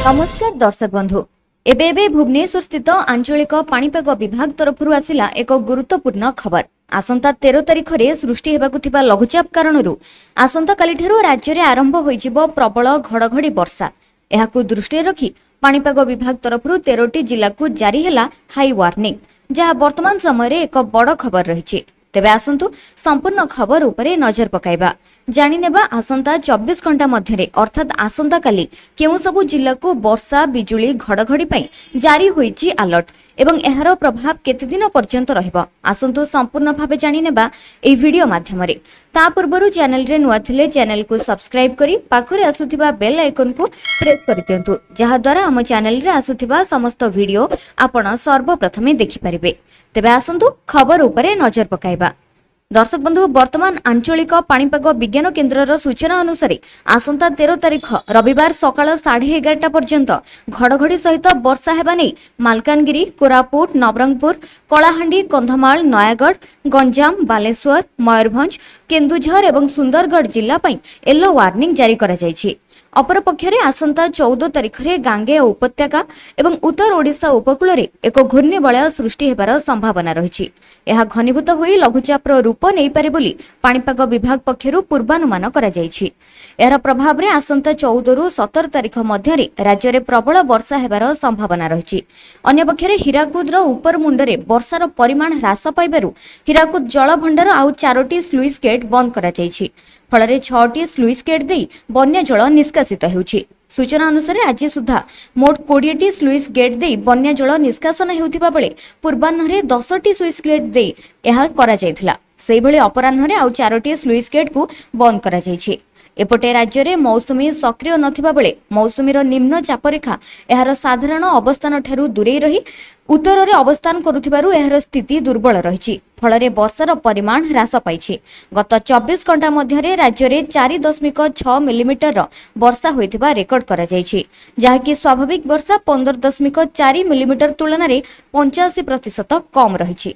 नमस्कार दर्शक बंधु एबे भुवनेश्वर स्थित आंचलिक पाणीपाग विभाग तरफ आसिला एक गुरुत्वपूर्ण खबर। आसंता 13 तारिख में सृष्टि होगा लघुचाप कारण आसंता काली राज्य में आरंभ हो प्रबल घड़घड़ी वर्षा। यहां दृष्टि रखी पाणीपाग विभाग तरफ 13टी जिला को जारी है हाई वार्निंग, जहां वर्तमान समय एक बड़ खबर रही। तेबे आसंतु संपूर्ण खबर उपरे नजर पकाइबा जानिनेबा आसंता 24 घंटा मध्यरे अर्थात आसंता काली केउ सबु जिल्ला को वर्षा बिजुली घड़घड़ी पई जारी होईची अलर्ट एवं एहारो प्रभाव केते दिन पर्यंत रहबो। आसंतु संपूर्ण भाबे जानिनेबा ए वीडियो माध्यमरे। ता पूर्वरु चैनल रे नुआ थिले चैनल को सब्सक्राइब करी पाखरे आसुथिबा बेल आइकन को प्रेस करि दियंतु, जहा द्वारा हम चैनल रे आसुथिबा समस्त वीडियो आपण सर्वप्रथमे देखि परिबे। तेबे आसंतु खबर उपरे नजर पकाइबा। दर्शक बंधु, वर्तमान आंचलिक पाणीपाग विज्ञान केन्द्रर सूचना अनुसार आसंता 13 तारिख रविवार सकाळ 11:30 पर्यंत घड़घड़ी सहित वर्षा हेबा नै मालकानगिरी, कोरापुट, नवरंगपुर, कलाहांडी, कंधमाल, नयागढ़, गंजाम, बालेश्वर, मयूरभंज, केन्दुझर एवं सुंदरगढ़ जिला पई येलो वार्निंग जारी करा जायछि। अपरपक्षरे आसंता 14 तारिख में गांगे उपत्यका एवं उत्तर ओडिशा उपकूल रे एक घूर्णिबलय सृष्टि हेबार संभावना रही। यह घनीभूत होई लघुचापर रूप नहीं पारे बोली पाणीपाग विभाग पक्षरु पूर्वानुमान करा जायछि। एहर प्रभाव रे आसंता 14 रु 17 तारिख मध्य राज्य में प्रबल वर्षा हेबार संभावना रही। अन्यपक्षरे हीराकुद उपर मुंडरे वर्षार परिमाण ह्रास पाइबारु हीराकुद जल भंडार आउ 4टी स्लुइस गेट बंद करा जायछि। फलरे 6टी स्लुइस गेट देई बन्या जल निष्कासित हेउछि। सूचना अनुसार आज सुधा मोट 20टी स्लुइस गेट देई बन्या जल निष्कासन हेउथिबा बेले पूर्वाह्ନରେ 10टी स्लुइस गेट देई एहा करा जायथिला। सेहि भली अपराह्ନରେ आउ 4टी स्लुइस गेट को बंद करा जायछि। एपटे राज्य में मौसुमी सक्रिय नथिबा बेले मौसुमीर निम्न चापरेखा एहार साधारण अवस्थान ठारू दूरे रही उत्तर में अवस्थान करुथिबारु एहार स्थिति दुर्बल रही। फलरे वर्षार परिमाण ह्रास पाइछि। गत 24 घंटा मध्य राज्य में 4.6 मिलीमीटर वर्षा होइथिबा रेकर्ड करा जायछि, जहाँकि स्वाभाविक वर्षा 15.4 मिलीमीटर तुलन में 85% कम रही।